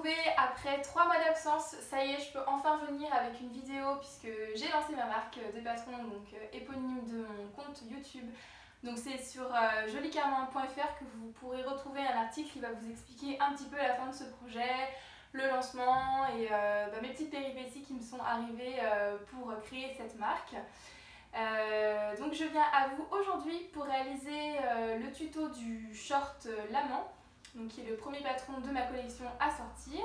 retrouver après 3 mois d'absence. Ça y est, je peux enfin venir avec une vidéo puisque j'ai lancé ma marque de patron, donc éponyme de mon compte YouTube. Donc c'est sur jolicarmin.fr que vous pourrez retrouver un article qui va vous expliquer un petit peu la fin de ce projet, le lancement et mes petites péripéties qui me sont arrivées pour créer cette marque. Donc je viens à vous aujourd'hui pour réaliser le tuto du short l'amant, donc qui est le premier patron de ma collection à sortir.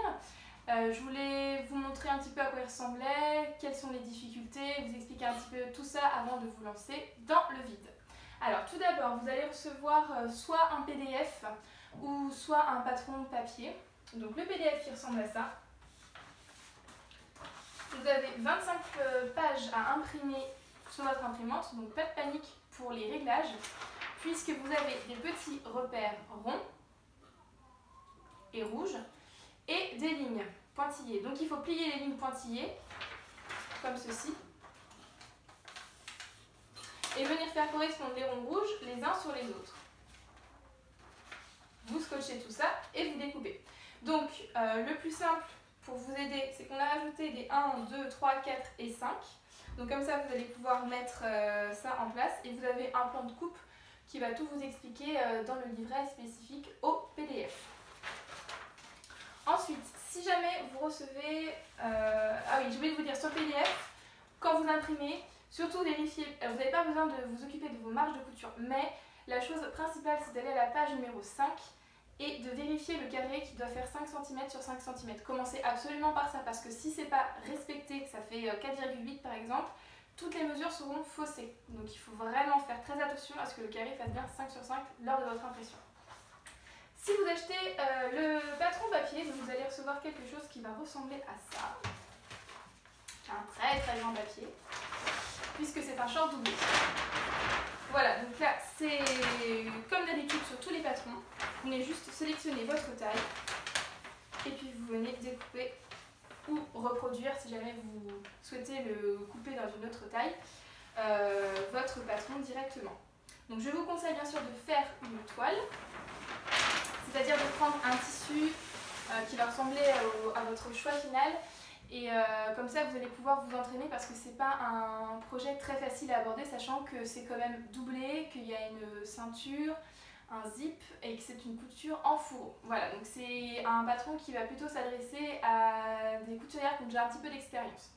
Je voulais vous montrer un petit peu à quoi il ressemblait, quelles sont les difficultés, vous expliquer un petit peu tout ça avant de vous lancer dans le vide. Alors tout d'abord, vous allez recevoir soit un PDF ou soit un patron papier. Donc le PDF il ressemble à ça. Vous avez 25 pages à imprimer sur votre imprimante, donc pas de panique pour les réglages, puisque vous avez des petits repères ronds et rouges et des lignes pointillées. Donc il faut plier les lignes pointillées, comme ceci, et venir faire correspondre les ronds rouges les uns sur les autres. Vous scotchez tout ça et vous découpez. Donc le plus simple pour vous aider, c'est qu'on a rajouté des 1, 2, 3, 4 et 5. Donc comme ça, vous allez pouvoir mettre ça en place et vous avez un plan de coupe qui va tout vous expliquer dans le livret spécifique au PDF. Ensuite, si jamais vous recevez... ah oui, je voulais vous dire sur le PDF, quand vous imprimez, surtout vérifiez, vous n'avez pas besoin de vous occuper de vos marges de couture, mais la chose principale, c'est d'aller à la page numéro 5 et de vérifier le carré qui doit faire 5 cm sur 5 cm. Commencez absolument par ça parce que si ce n'est pas respecté, que ça fait 4,8 par exemple, toutes les mesures seront faussées. Donc il faut vraiment faire très attention à ce que le carré fasse bien 5 sur 5 lors de votre impression. Si vous achetez le patron papier, vous allez recevoir quelque chose qui va ressembler à ça. Un très très grand papier, puisque c'est un short doublé. Voilà, donc là c'est comme d'habitude sur tous les patrons. Vous venez juste sélectionner votre taille et puis vous venez découper ou reproduire, si jamais vous souhaitez le couper dans une autre taille, votre patron directement. Donc je vous conseille bien sûr de faire une toile, c'est-à-dire de prendre un tissu qui va ressembler à votre choix final. Et comme ça, vous allez pouvoir vous entraîner parce que c'est pas un projet très facile à aborder, sachant que c'est quand même doublé, qu'il y a une ceinture, un zip et que c'est une couture en fourreau. Voilà, donc c'est un patron qui va plutôt s'adresser à des couturières qui ont déjà un petit peu d'expérience.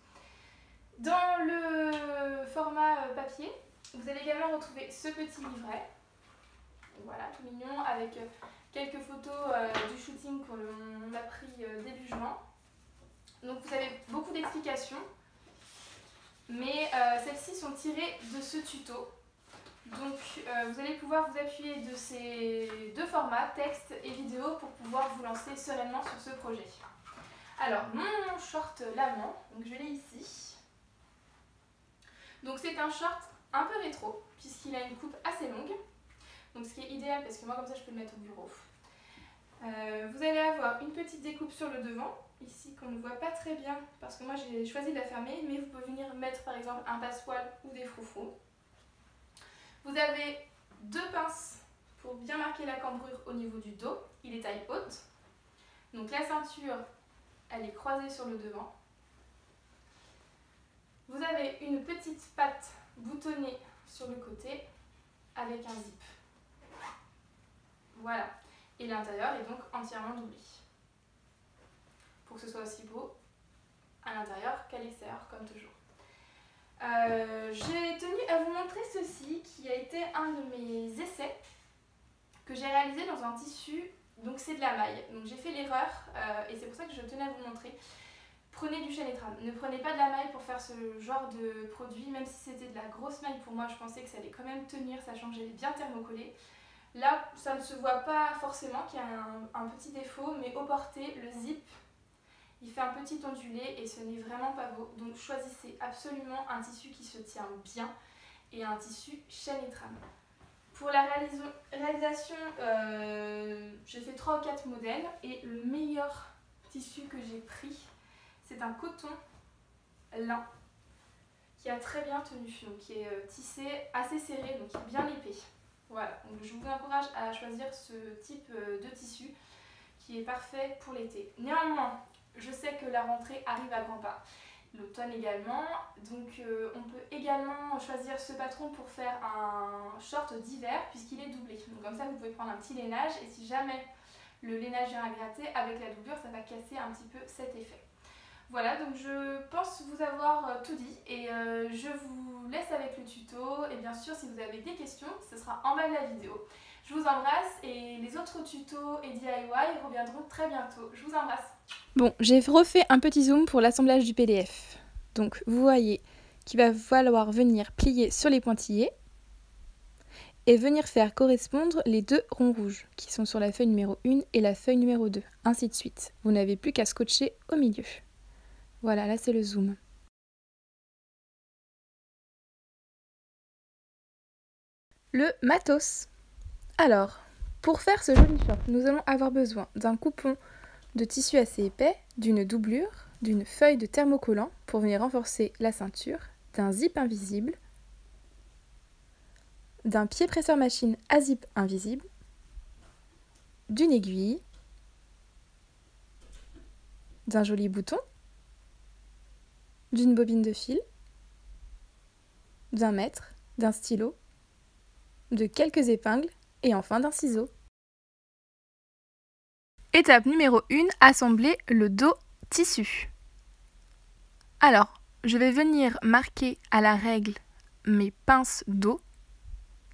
Dans le format papier, vous allez également retrouver ce petit livret. Voilà, tout mignon, avec quelques photos du shooting qu'on a pris début juin. Donc vous avez beaucoup d'explications, mais celles-ci sont tirées de ce tuto. Donc vous allez pouvoir vous appuyer de ces deux formats, texte et vidéo, pour pouvoir vous lancer sereinement sur ce projet. Alors mon short l'amant, donc je l'ai ici. Donc c'est un short un peu rétro, puisqu'il a une coupe assez longue. Donc ce qui est idéal parce que moi comme ça je peux le mettre au bureau. Vous allez avoir une petite découpe sur le devant, ici qu'on ne voit pas très bien parce que moi j'ai choisi de la fermer, mais vous pouvez venir mettre par exemple un passepoil ou des froufrous. Vous avez deux pinces pour bien marquer la cambrure au niveau du dos, il est taille haute. Donc la ceinture, elle est croisée sur le devant. Vous avez une petite patte boutonnée sur le côté avec un zip. Voilà. Et l'intérieur est donc entièrement doublé. Pour que ce soit aussi beau à l'intérieur qu'à l'extérieur, comme toujours. J'ai tenu à vous montrer ceci qui a été un de mes essais que j'ai réalisé dans un tissu, donc c'est de la maille. Donc j'ai fait l'erreur et c'est pour ça que je tenais à vous montrer. Prenez du chêne et trame. Ne prenez pas de la maille pour faire ce genre de produit, même si c'était de la grosse maille pour moi, je pensais que ça allait quand même tenir, sachant que j'allais bien thermocoller. Là, ça ne se voit pas forcément qu'il y a un petit défaut, mais au porté, le zip, il fait un petit ondulé et ce n'est vraiment pas beau. Donc choisissez absolument un tissu qui se tient bien et un tissu chêne et trame. Pour la réalisation, j'ai fait 3 ou 4 modèles et le meilleur tissu que j'ai pris, c'est un coton lin qui a très bien tenu, donc qui est tissé assez serré, donc qui est bien épais. Voilà, donc je vous encourage à choisir ce type de tissu qui est parfait pour l'été. Néanmoins, je sais que la rentrée arrive à grands pas, l'automne également, donc on peut également choisir ce patron pour faire un short d'hiver puisqu'il est doublé. Donc comme ça vous pouvez prendre un petit lainage et si jamais le lainage vient à gratter, avec la doublure ça va casser un petit peu cet effet. Voilà, donc je pense vous avoir tout dit et je vous laisse avec le tuto et bien sûr si vous avez des questions, ce sera en bas de la vidéo. Je vous embrasse et les autres tutos et DIY reviendront très bientôt. Je vous embrasse. Bon, j'ai refait un petit zoom pour l'assemblage du PDF. Donc vous voyez qu'il va falloir venir plier sur les pointillés et venir faire correspondre les deux ronds rouges qui sont sur la feuille numéro 1 et la feuille numéro 2, ainsi de suite. Vous n'avez plus qu'à scotcher au milieu. Voilà, là c'est le zoom. Le matos. Alors, pour faire ce joli short, nous allons avoir besoin d'un coupon de tissu assez épais, d'une doublure, d'une feuille de thermocollant pour venir renforcer la ceinture, d'un zip invisible, d'un pied presseur machine à zip invisible, d'une aiguille, d'un joli bouton, d'une bobine de fil, d'un mètre, d'un stylo, de quelques épingles et enfin d'un ciseau. Étape numéro 1, assembler le dos tissu. Alors, je vais venir marquer à la règle mes pinces dos.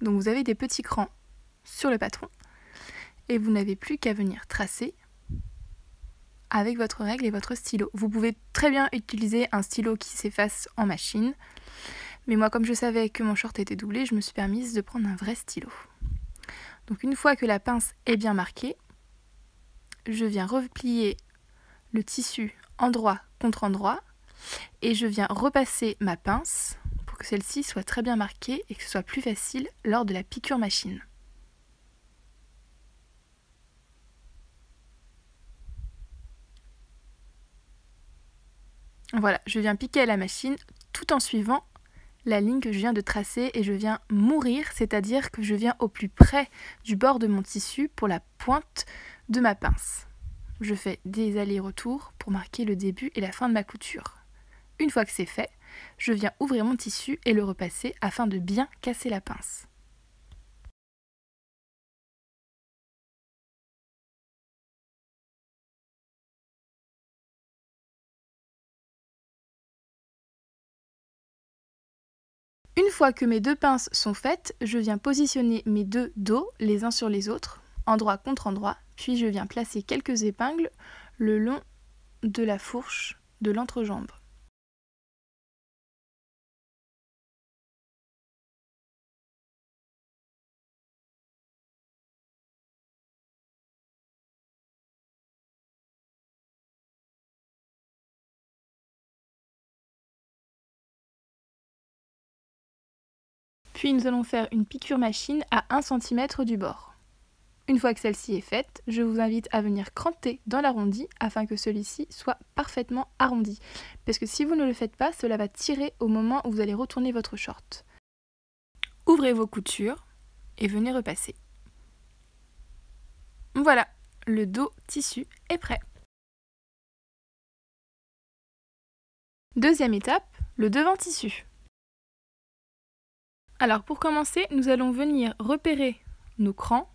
Donc vous avez des petits crans sur le patron et vous n'avez plus qu'à venir tracer avec votre règle et votre stylo. Vous pouvez très bien utiliser un stylo qui s'efface en machine, mais moi comme je savais que mon short était doublé, je me suis permise de prendre un vrai stylo. Donc une fois que la pince est bien marquée, je viens replier le tissu endroit contre endroit et je viens repasser ma pince pour que celle-ci soit très bien marquée et que ce soit plus facile lors de la piqûre machine. Voilà, je viens piquer à la machine tout en suivant la ligne que je viens de tracer et je viens mourir, c'est-à-dire que je viens au plus près du bord de mon tissu pour la pointe de ma pince. Je fais des allers-retours pour marquer le début et la fin de ma couture. Une fois que c'est fait, je viens ouvrir mon tissu et le repasser afin de bien casser la pince. Une fois que mes deux pinces sont faites, je viens positionner mes deux dos les uns sur les autres, endroit contre endroit, puis je viens placer quelques épingles le long de la fourche de l'entrejambe. Puis nous allons faire une piqûre machine à 1 cm du bord. Une fois que celle-ci est faite, je vous invite à venir cranter dans l'arrondi afin que celui-ci soit parfaitement arrondi. Parce que si vous ne le faites pas, cela va tirer au moment où vous allez retourner votre short. Ouvrez vos coutures et venez repasser. Voilà, le dos tissu est prêt. Deuxième étape, le devant tissu. Alors pour commencer, nous allons venir repérer nos crans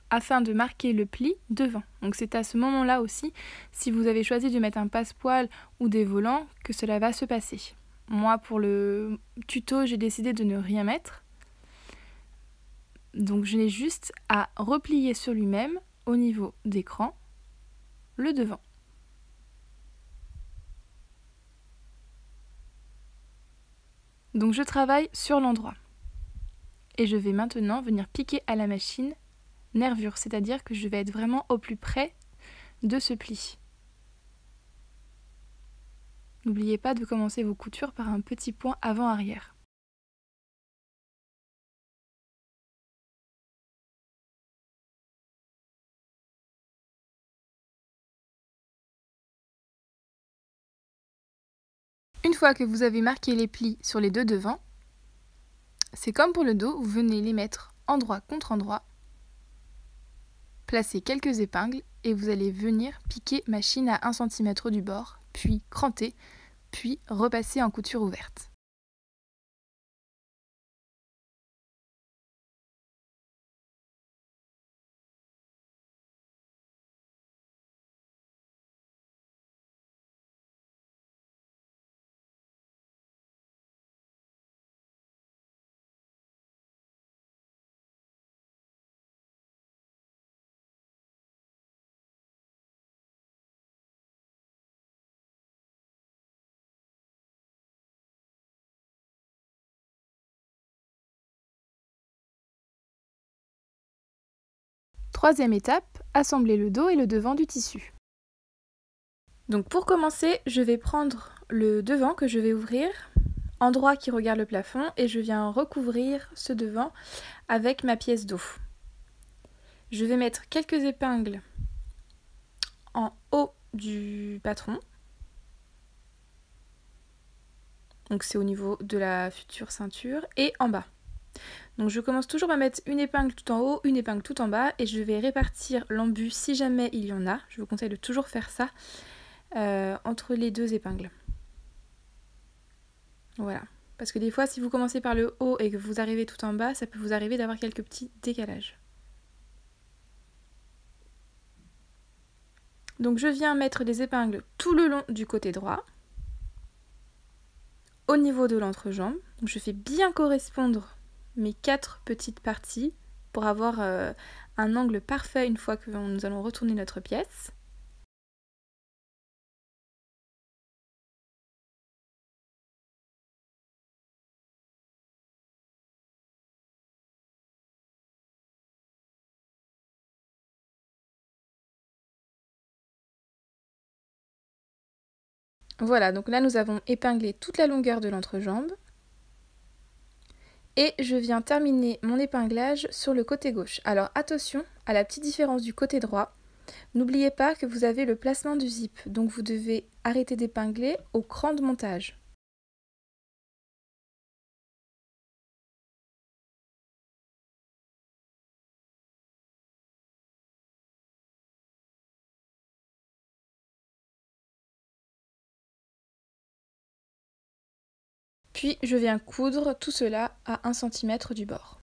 afin de marquer le pli devant. Donc c'est à ce moment-là aussi, si vous avez choisi de mettre un passepoil ou des volants, que cela va se passer. Moi pour le tuto, j'ai décidé de ne rien mettre. Donc je n'ai juste à replier sur lui-même au niveau des crans le devant. Donc je travaille sur l'endroit. Et je vais maintenant venir piquer à la machine nervure, c'est-à-dire que je vais être vraiment au plus près de ce pli. N'oubliez pas de commencer vos coutures par un petit point avant-arrière. Une fois que vous avez marqué les plis sur les deux devants, c'est comme pour le dos, vous venez les mettre endroit contre endroit Placez quelques épingles et vous allez venir piquer machine à 1 cm du bord, puis cranter, puis repasser en couture ouverte. Troisième étape, assembler le dos et le devant du tissu. Donc pour commencer, je vais prendre le devant que je vais ouvrir, endroit qui regarde le plafond, et je viens recouvrir ce devant avec ma pièce dos. Je vais mettre quelques épingles en haut du patron. Donc c'est au niveau de la future ceinture, et en bas. Donc je commence toujours par mettre une épingle tout en haut, une épingle tout en bas, et je vais répartir l'embut si jamais il y en a. Je vous conseille de toujours faire ça entre les deux épingles. Voilà. Parce que des fois, si vous commencez par le haut et que vous arrivez tout en bas, ça peut vous arriver d'avoir quelques petits décalages. Donc je viens mettre des épingles tout le long du côté droit, au niveau de l'entrejambe. Donc je fais bien correspondre mes 4 petites parties pour avoir un angle parfait une fois que nous allons retourner notre pièce. Voilà, donc là nous avons épinglé toute la longueur de l'entrejambe. Et je viens terminer mon épinglage sur le côté gauche. Alors attention à la petite différence du côté droit. N'oubliez pas que vous avez le placement du zip, donc vous devez arrêter d'épingler au cran de montage. Puis je viens coudre tout cela à 1 cm du bord.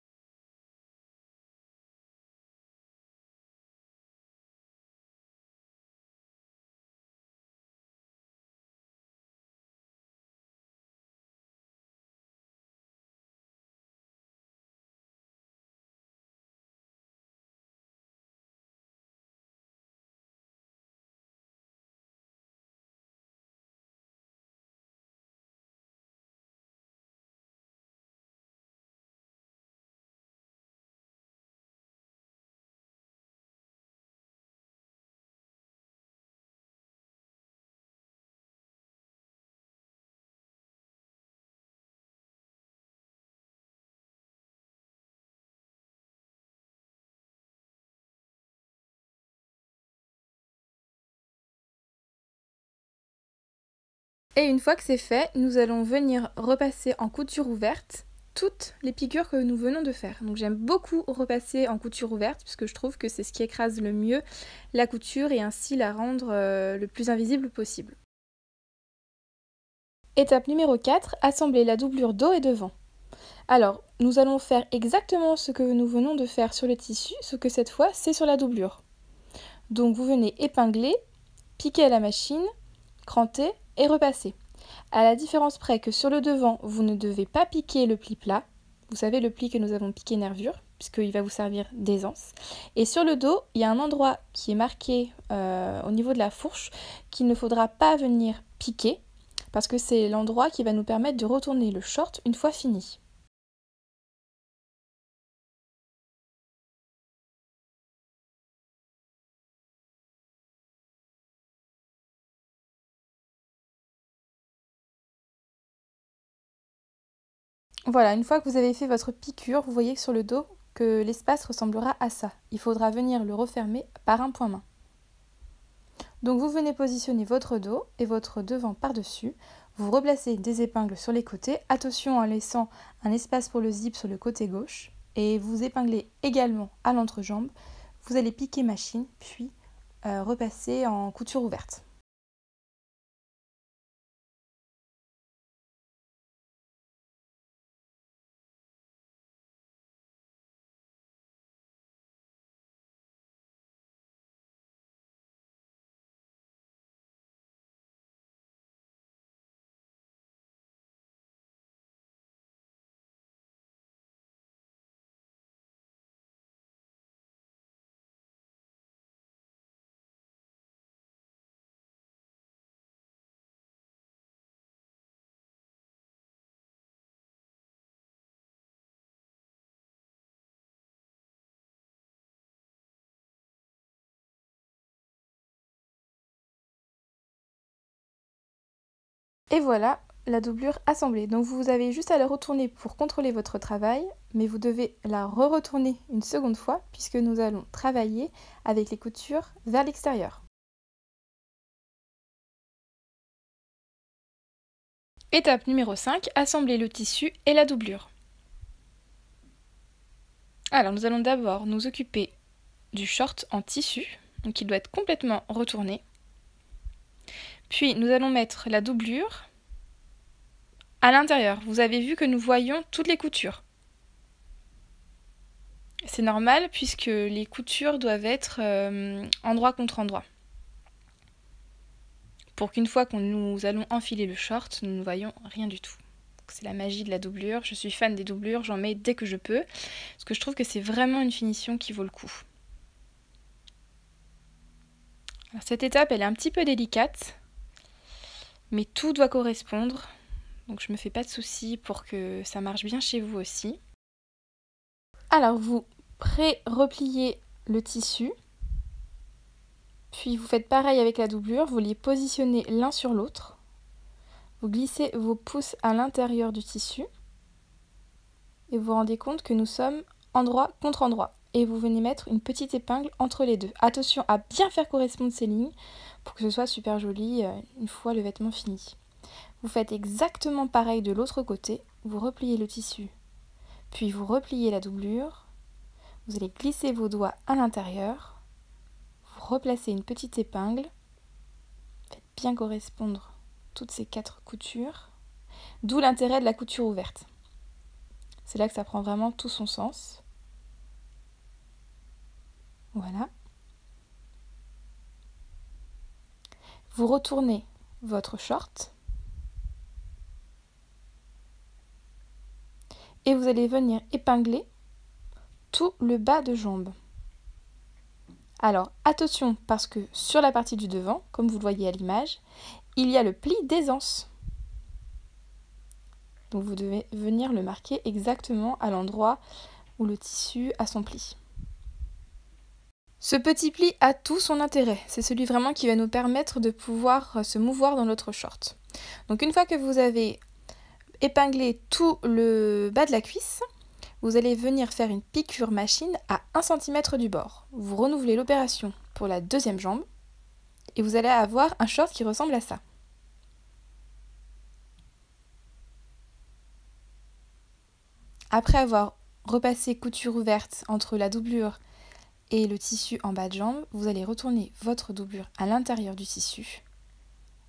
Et une fois que c'est fait, nous allons venir repasser en couture ouverte toutes les piqûres que nous venons de faire. Donc j'aime beaucoup repasser en couture ouverte puisque je trouve que c'est ce qui écrase le mieux la couture et ainsi la rendre le plus invisible possible. Étape numéro 4, assembler la doublure dos et devant. Alors, nous allons faire exactement ce que nous venons de faire sur le tissu, sauf que cette fois, c'est sur la doublure. Donc vous venez épingler, piquer à la machine, cranter et repasser. À la différence près que sur le devant, vous ne devez pas piquer le pli plat. Vous savez, le pli que nous avons piqué nervure, puisqu'il va vous servir d'aisance. Et sur le dos, il y a un endroit qui est marqué au niveau de la fourche qu'il ne faudra pas venir piquer, parce que c'est l'endroit qui va nous permettre de retourner le short une fois fini. Voilà, une fois que vous avez fait votre piqûre, vous voyez sur le dos que l'espace ressemblera à ça. Il faudra venir le refermer par un point main. Donc vous venez positionner votre dos et votre devant par-dessus. Vous replacez des épingles sur les côtés. Attention en laissant un espace pour le zip sur le côté gauche. Et vous épinglez également à l'entrejambe. vous allez piquer machine, puis repasser en couture ouverte. Et voilà la doublure assemblée. Donc vous avez juste à la retourner pour contrôler votre travail, mais vous devez la re-retourner une seconde fois puisque nous allons travailler avec les coutures vers l'extérieur. Étape numéro 5, assembler le tissu et la doublure. Alors nous allons d'abord nous occuper du short en tissu, donc il doit être complètement retourné. Puis nous allons mettre la doublure à l'intérieur. Vous avez vu que nous voyons toutes les coutures. C'est normal puisque les coutures doivent être endroit contre endroit. Pour qu'une fois que nous allons enfiler le short, nous ne voyons rien du tout. C'est la magie de la doublure. Je suis fan des doublures, j'en mets dès que je peux, parce que je trouve que c'est vraiment une finition qui vaut le coup. Alors, cette étape, elle est un petit peu délicate, mais tout doit correspondre. Donc je ne me fais pas de soucis pour que ça marche bien chez vous aussi. Alors vous pré-repliez le tissu, puis vous faites pareil avec la doublure, vous les positionnez l'un sur l'autre. Vous glissez vos pouces à l'intérieur du tissu et vous vous rendez compte que nous sommes endroit contre endroit. Et vous venez mettre une petite épingle entre les deux. Attention à bien faire correspondre ces lignes pour que ce soit super joli une fois le vêtement fini. Vous faites exactement pareil de l'autre côté. Vous repliez le tissu, puis vous repliez la doublure. Vous allez glisser vos doigts à l'intérieur. Vous replacez une petite épingle. Faites bien correspondre toutes ces 4 coutures. D'où l'intérêt de la couture ouverte. C'est là que ça prend vraiment tout son sens. Voilà. Vous retournez votre short. Et vous allez venir épingler tout le bas de jambe. Alors attention parce que sur la partie du devant, comme vous le voyez à l'image, il y a le pli d'aisance. Donc vous devez venir le marquer exactement à l'endroit où le tissu a son pli. Ce petit pli a tout son intérêt. C'est celui vraiment qui va nous permettre de pouvoir se mouvoir dans notre short. Donc une fois que vous avez épinglé tout le bas de la cuisse, vous allez venir faire une piqûre machine à 1 cm du bord. Vous renouvelez l'opération pour la deuxième jambe et vous allez avoir un short qui ressemble à ça. Après avoir repassé couture ouverte entre la doublure et le tissu en bas de jambe, vous allez retourner votre doublure à l'intérieur du tissu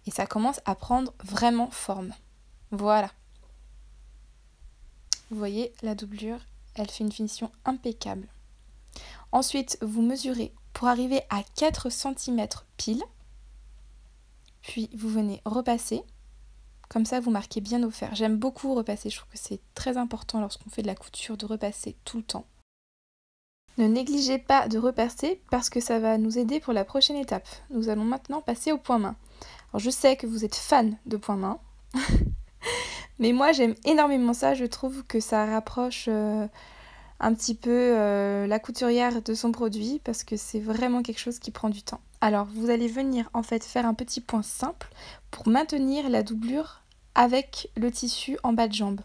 et ça commence à prendre vraiment forme. Voilà. Vous voyez, la doublure, elle fait une finition impeccable. Ensuite, vous mesurez pour arriver à 4 cm pile. Puis, vous venez repasser. Comme ça, vous marquez bien au fer. J'aime beaucoup repasser. Je trouve que c'est très important lorsqu'on fait de la couture de repasser tout le temps. Ne négligez pas de repasser parce que ça va nous aider pour la prochaine étape. Nous allons maintenant passer au point-main. Alors, je sais que vous êtes fan de point-main. Mais moi j'aime énormément ça, je trouve que ça rapproche un petit peu la couturière de son produit parce que c'est vraiment quelque chose qui prend du temps. Alors vous allez venir en fait faire un petit point simple pour maintenir la doublure avec le tissu en bas de jambe.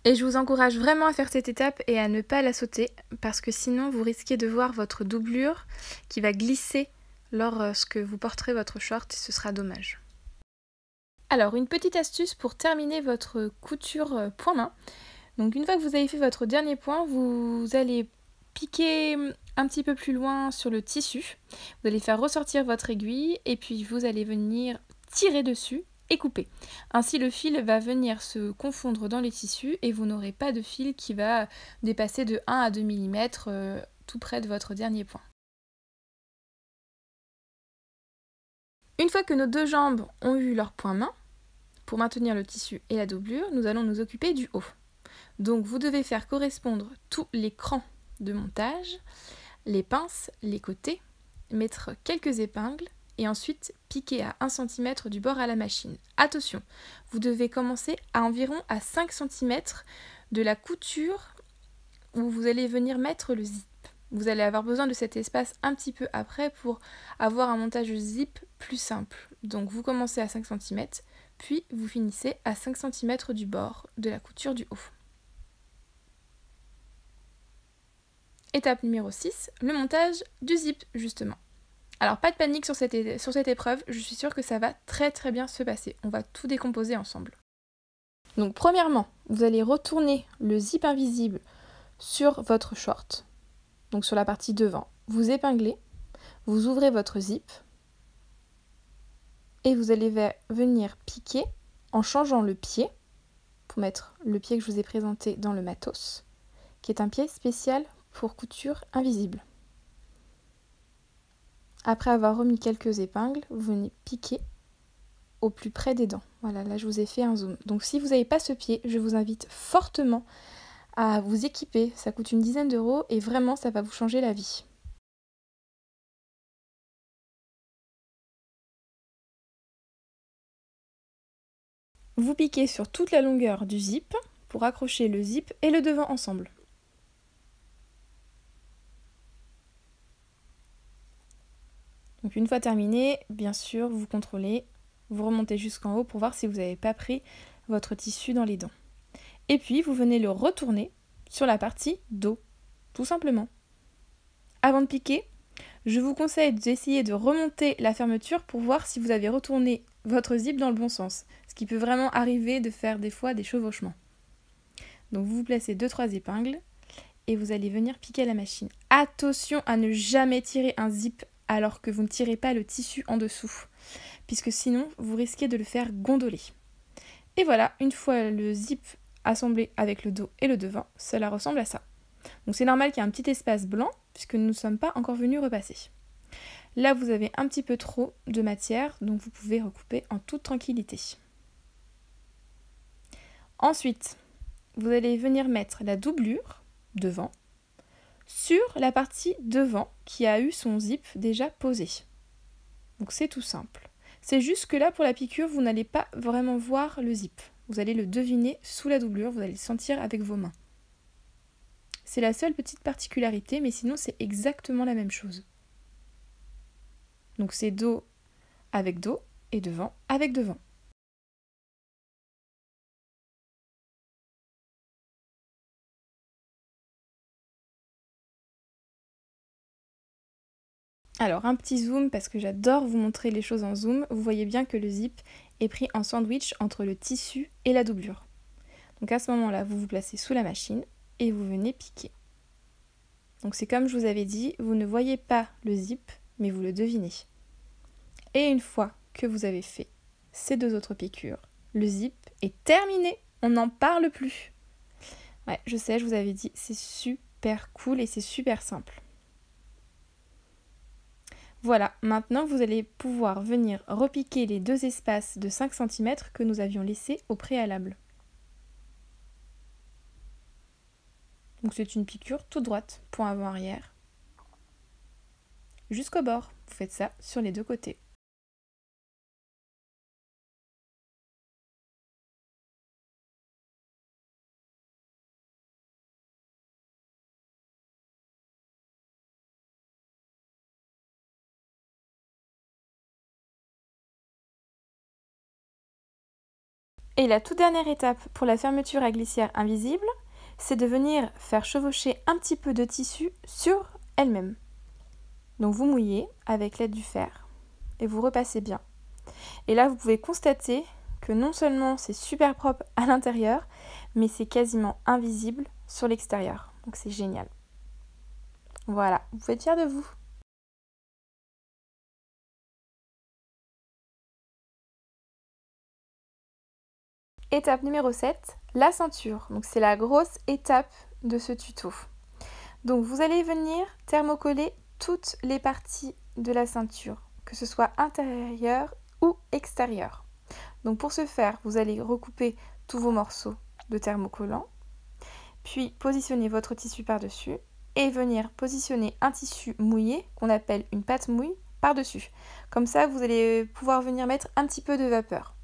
Et je vous encourage vraiment à faire cette étape et à ne pas la sauter parce que sinon vous risquez de voir votre doublure qui va glisser lorsque vous porterez votre short et ce sera dommage. Alors, une petite astuce pour terminer votre couture point-main. Donc, une fois que vous avez fait votre dernier point, vous allez piquer un petit peu plus loin sur le tissu. Vous allez faire ressortir votre aiguille et puis vous allez venir tirer dessus et couper. Ainsi le fil va venir se confondre dans les tissus et vous n'aurez pas de fil qui va dépasser de 1 à 2 mm tout près de votre dernier point. Une fois que nos deux jambes ont eu leur point main, pour maintenir le tissu et la doublure, nous allons nous occuper du haut. Donc vous devez faire correspondre tous les crans de montage, les pinces, les côtés, mettre quelques épingles et ensuite piquer à 1 cm du bord à la machine. Attention, vous devez commencer à environ à 5 cm de la couture où vous allez venir mettre le zip. Vous allez avoir besoin de cet espace un petit peu après pour avoir un montage zip plus simple. Donc vous commencez à 5 cm, puis vous finissez à 5 cm du bord de la couture du haut. Étape numéro 6, le montage du zip justement. Alors pas de panique sur cette épreuve, je suis sûre que ça va très bien se passer. On va tout décomposer ensemble. Donc premièrement, vous allez retourner le zip invisible sur votre short, donc sur la partie devant. Vous épinglez, vous ouvrez votre zip et vous allez venir piquer en changeant le pied pour mettre le pied que je vous ai présenté dans le matos, qui est un pied spécial pour couture invisible. Après avoir remis quelques épingles, vous venez piquer au plus près des dents. Voilà, là je vous ai fait un zoom. Donc si vous n'avez pas ce pied, je vous invite fortement à vous équiper. Ça coûte une dizaine d'euros et vraiment ça va vous changer la vie. Vous piquez sur toute la longueur du zip pour accrocher le zip et le devant ensemble. Donc une fois terminé, bien sûr, vous contrôlez, vous remontez jusqu'en haut pour voir si vous n'avez pas pris votre tissu dans les dents. Et puis vous venez le retourner sur la partie dos, tout simplement. Avant de piquer, je vous conseille d'essayer de remonter la fermeture pour voir si vous avez retourné votre zip dans le bon sens, ce qui peut vraiment arriver de faire des fois des chevauchements. Donc vous placez 2-3 épingles et vous allez venir piquer à la machine. Attention à ne jamais tirer un zip alors que vous ne tirez pas le tissu en dessous, puisque sinon vous risquez de le faire gondoler. Et voilà, une fois le zip assemblé avec le dos et le devant, cela ressemble à ça. Donc c'est normal qu'il y ait un petit espace blanc, puisque nous ne sommes pas encore venus repasser. Là vous avez un petit peu trop de matière, donc vous pouvez recouper en toute tranquillité. Ensuite, vous allez venir mettre la doublure devant sur la partie devant qui a eu son zip déjà posé. Donc c'est tout simple. C'est juste que là pour la piqûre, vous n'allez pas vraiment voir le zip. Vous allez le deviner sous la doublure, vous allez le sentir avec vos mains. C'est la seule petite particularité, mais sinon c'est exactement la même chose. Donc c'est dos avec dos et devant avec devant. Alors un petit zoom parce que j'adore vous montrer les choses en zoom. Vous voyez bien que le zip est pris en sandwich entre le tissu et la doublure. Donc à ce moment-là, vous vous placez sous la machine et vous venez piquer. Donc c'est comme je vous avais dit, vous ne voyez pas le zip, mais vous le devinez. Et une fois que vous avez fait ces 2 autres piqûres, le zip est terminé. On n'en parle plus. Ouais, je sais, je vous avais dit, c'est super cool et c'est super simple. Voilà, maintenant vous allez pouvoir venir repiquer les 2 espaces de 5 cm que nous avions laissés au préalable. Donc c'est une piqûre toute droite, point avant-arrière, jusqu'au bord. Vous faites ça sur les 2 côtés. Et la toute dernière étape pour la fermeture à glissière invisible, c'est de venir faire chevaucher un petit peu de tissu sur elle-même. Donc vous mouillez avec l'aide du fer et vous repassez bien. Et là vous pouvez constater que non seulement c'est super propre à l'intérieur, mais c'est quasiment invisible sur l'extérieur. Donc c'est génial. Voilà, vous pouvez être fiers de vous. Étape numéro 7, la ceinture. Donc c'est la grosse étape de ce tuto. Donc vous allez venir thermocoller toutes les parties de la ceinture, que ce soit intérieure ou extérieure. Donc pour ce faire, vous allez recouper tous vos morceaux de thermocollant, puis positionner votre tissu par-dessus et venir positionner un tissu mouillé qu'on appelle une pâte mouille par-dessus. Comme ça, vous allez pouvoir venir mettre un petit peu de vapeur.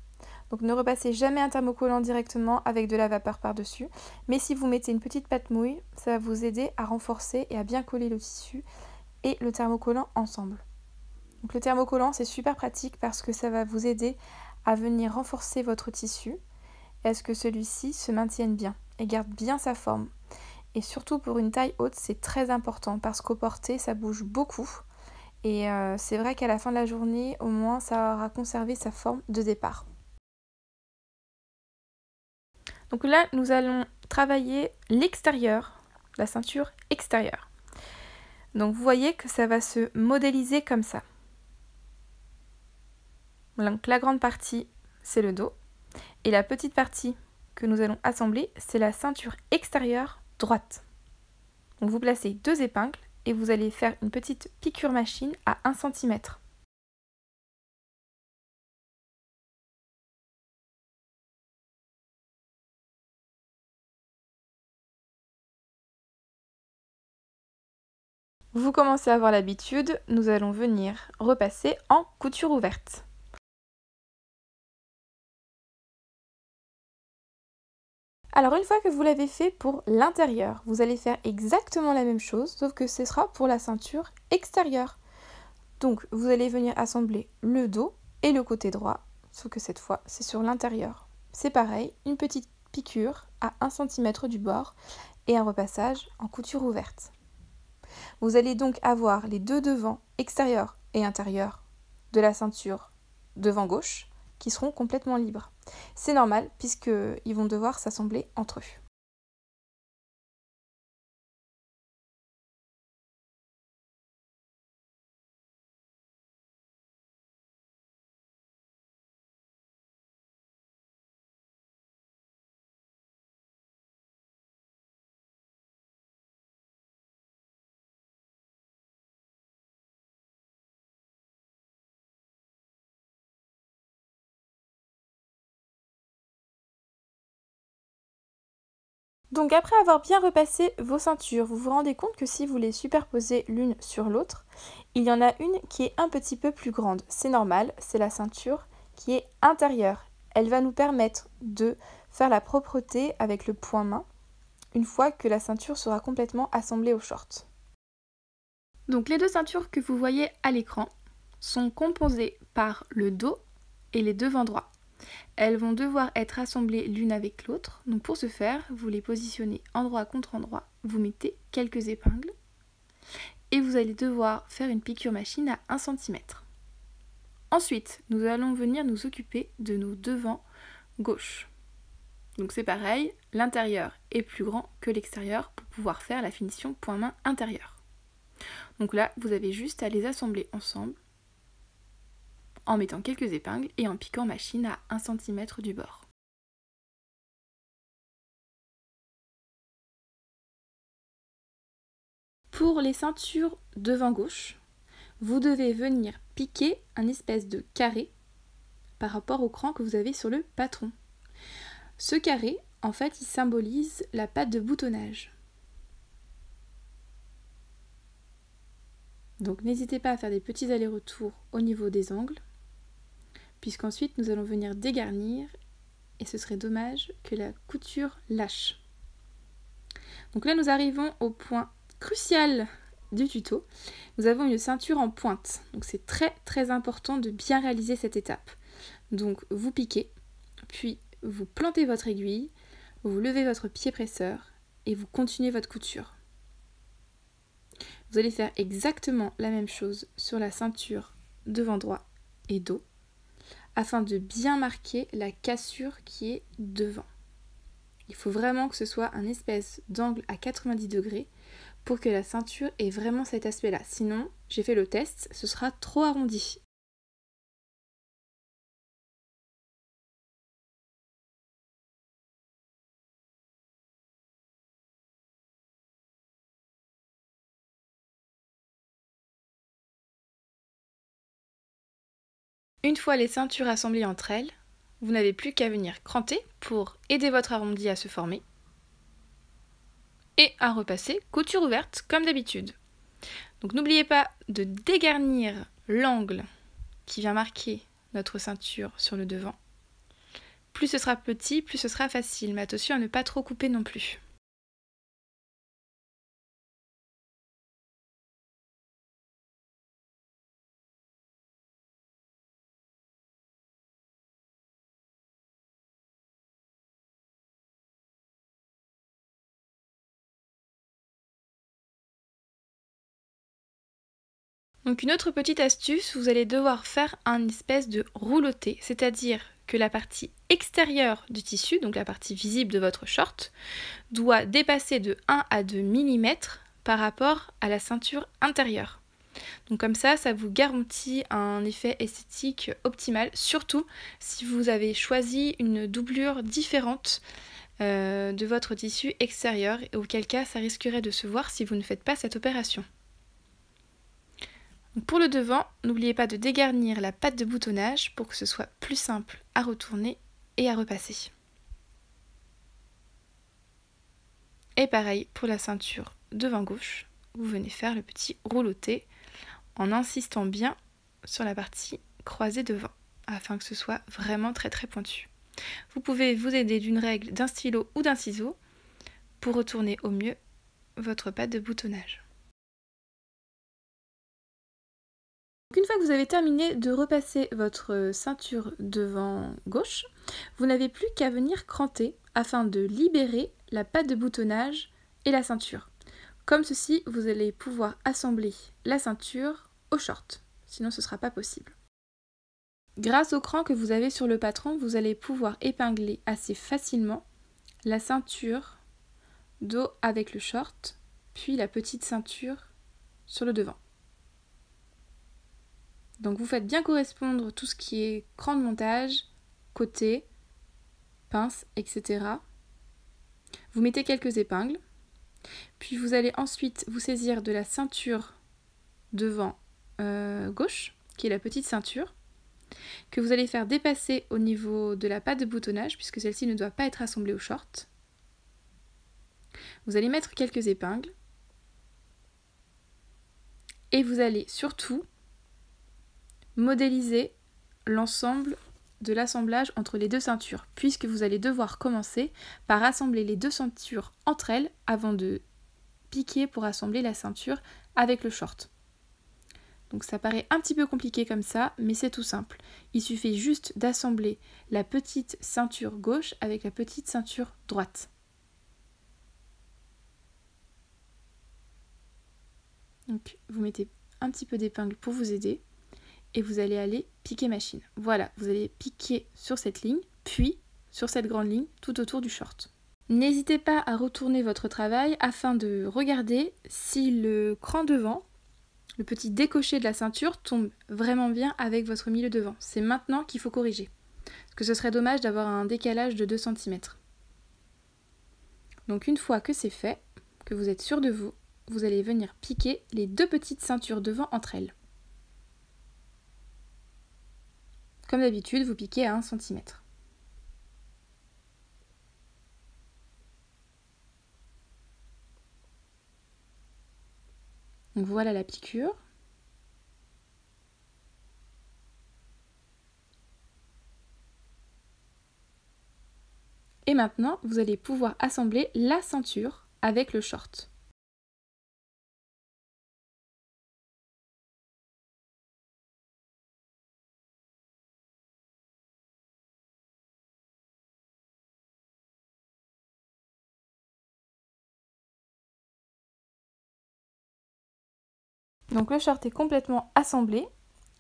Donc ne repassez jamais un thermocollant directement avec de la vapeur par-dessus, mais si vous mettez une petite pâte mouille, ça va vous aider à renforcer et à bien coller le tissu et le thermocollant ensemble. Donc le thermocollant, c'est super pratique parce que ça va vous aider à venir renforcer votre tissu et à ce que celui-ci se maintienne bien et garde bien sa forme. Et surtout pour une taille haute, c'est très important parce qu'au porté, ça bouge beaucoup. Et c'est vrai qu'à la fin de la journée, au moins, ça aura conservé sa forme de départ. Donc là, nous allons travailler l'extérieur, la ceinture extérieure. Donc vous voyez que ça va se modéliser comme ça. Donc la grande partie, c'est le dos. Et la petite partie que nous allons assembler, c'est la ceinture extérieure droite. Donc vous placez 2 épingles et vous allez faire une petite piqûre machine à 1 cm. Vous commencez à avoir l'habitude, nous allons venir repasser en couture ouverte. Alors une fois que vous l'avez fait pour l'intérieur, vous allez faire exactement la même chose, sauf que ce sera pour la ceinture extérieure. Donc vous allez venir assembler le dos et le côté droit, sauf que cette fois c'est sur l'intérieur. C'est pareil, une petite piqûre à 1 cm du bord et un repassage en couture ouverte. Vous allez donc avoir les deux devants, extérieur et intérieur, de la ceinture devant gauche, qui seront complètement libres. C'est normal puisqu'ils vont devoir s'assembler entre eux. Donc après avoir bien repassé vos ceintures, vous vous rendez compte que si vous les superposez l'une sur l'autre, il y en a une qui est un petit peu plus grande. C'est normal, c'est la ceinture qui est intérieure. Elle va nous permettre de faire la propreté avec le point-main une fois que la ceinture sera complètement assemblée au short. Donc les deux ceintures que vous voyez à l'écran sont composées par le dos et les devants droits. Elles vont devoir être assemblées l'une avec l'autre. Donc pour ce faire, vous les positionnez endroit contre endroit, vous mettez quelques épingles et vous allez devoir faire une piqûre machine à 1 cm. Ensuite, nous allons venir nous occuper de nos devants gauche. Donc c'est pareil, l'intérieur est plus grand que l'extérieur pour pouvoir faire la finition point-main intérieur. Donc là, vous avez juste à les assembler ensemble en mettant quelques épingles et en piquant machine à 1 cm du bord. Pour les ceintures devant gauche, vous devez venir piquer un espèce de carré par rapport au cran que vous avez sur le patron. Ce carré, en fait, il symbolise la patte de boutonnage. Donc n'hésitez pas à faire des petits allers-retours au niveau des angles, puisqu'ensuite nous allons venir dégarnir et ce serait dommage que la couture lâche. Donc là nous arrivons au point crucial du tuto. Nous avons une ceinture en pointe, donc c'est très important de bien réaliser cette étape. Donc vous piquez, puis vous plantez votre aiguille, vous levez votre pied presseur et vous continuez votre couture. Vous allez faire exactement la même chose sur la ceinture devant droit et dos, afin de bien marquer la cassure qui est devant. Il faut vraiment que ce soit un espèce d'angle à 90 degrés pour que la ceinture ait vraiment cet aspect-là. Sinon, j'ai fait le test, ce sera trop arrondi. Une fois les ceintures assemblées entre elles, vous n'avez plus qu'à venir cranter pour aider votre arrondi à se former et à repasser couture ouverte comme d'habitude. Donc n'oubliez pas de dégarnir l'angle qui vient marquer notre ceinture sur le devant. Plus ce sera petit, plus ce sera facile, mais attention à ne pas trop couper non plus. Donc une autre petite astuce, vous allez devoir faire un espèce de rouloté, c'est-à-dire que la partie extérieure du tissu, donc la partie visible de votre short, doit dépasser de 1 à 2 mm par rapport à la ceinture intérieure. Donc comme ça vous garantit un effet esthétique optimal, surtout si vous avez choisi une doublure différente de votre tissu extérieur, et auquel cas ça risquerait de se voir si vous ne faites pas cette opération. Donc pour le devant, n'oubliez pas de dégarnir la patte de boutonnage pour que ce soit plus simple à retourner et à repasser. Et pareil pour la ceinture devant gauche, vous venez faire le petit rouloté en insistant bien sur la partie croisée devant, afin que ce soit vraiment très pointu. Vous pouvez vous aider d'une règle, d'un stylo ou d'un ciseau pour retourner au mieux votre patte de boutonnage. Une fois que vous avez terminé de repasser votre ceinture devant gauche, vous n'avez plus qu'à venir cranter afin de libérer la patte de boutonnage et la ceinture. Comme ceci, vous allez pouvoir assembler la ceinture au short, sinon ce ne sera pas possible. Grâce au cran que vous avez sur le patron, vous allez pouvoir épingler assez facilement la ceinture dos avec le short, puis la petite ceinture sur le devant. Donc vous faites bien correspondre tout ce qui est cran de montage, côté, pince, etc. Vous mettez quelques épingles, puis vous allez ensuite vous saisir de la ceinture devant gauche, qui est la petite ceinture, que vous allez faire dépasser au niveau de la patte de boutonnage, puisque celle-ci ne doit pas être assemblée au short. Vous allez mettre quelques épingles, et vous allez surtout modéliser l'ensemble de l'assemblage entre les deux ceintures, puisque vous allez devoir commencer par assembler les deux ceintures entre elles avant de piquer pour assembler la ceinture avec le short. Donc ça paraît un petit peu compliqué comme ça, mais c'est tout simple. Il suffit juste d'assembler la petite ceinture gauche avec la petite ceinture droite. Donc vous mettez un petit peu d'épingle pour vous aider. Et vous allez aller piquer machine. Voilà, vous allez piquer sur cette ligne, puis sur cette grande ligne tout autour du short. N'hésitez pas à retourner votre travail afin de regarder si le cran devant, le petit décoché de la ceinture, tombe vraiment bien avec votre milieu devant. C'est maintenant qu'il faut corriger, parce que ce serait dommage d'avoir un décalage de 2 cm. Donc une fois que c'est fait, que vous êtes sûr de vous, vous allez venir piquer les deux petites ceintures devant entre elles. Comme d'habitude, vous piquez à 1 cm. Donc voilà la piqûre. Et maintenant, vous allez pouvoir assembler la ceinture avec le short. Donc le short est complètement assemblé.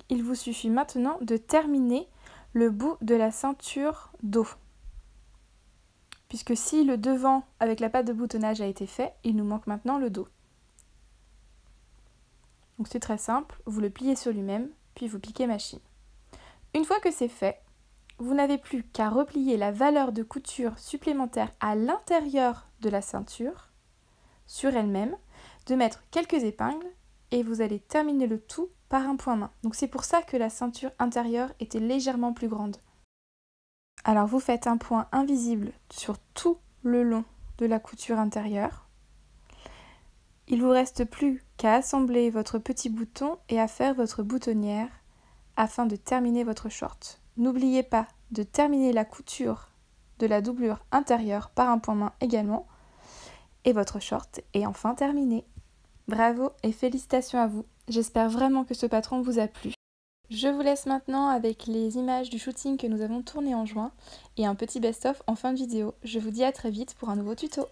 Il vous suffit maintenant de terminer le bout de la ceinture dos. Puisque si le devant avec la patte de boutonnage a été fait, il nous manque maintenant le dos. Donc c'est très simple, vous le pliez sur lui-même, puis vous piquez machine. Une fois que c'est fait, vous n'avez plus qu'à replier la valeur de couture supplémentaire à l'intérieur de la ceinture, sur elle-même, de mettre quelques épingles et vous allez terminer le tout par un point main. Donc c'est pour ça que la ceinture intérieure était légèrement plus grande. Alors vous faites un point invisible sur tout le long de la couture intérieure. Il vous reste plus qu'à assembler votre petit bouton et à faire votre boutonnière afin de terminer votre short. N'oubliez pas de terminer la couture de la doublure intérieure par un point main également. Et votre short est enfin terminé. Bravo et félicitations à vous. J'espère vraiment que ce patron vous a plu. Je vous laisse maintenant avec les images du shooting que nous avons tourné en juin et un petit best-of en fin de vidéo. Je vous dis à très vite pour un nouveau tuto.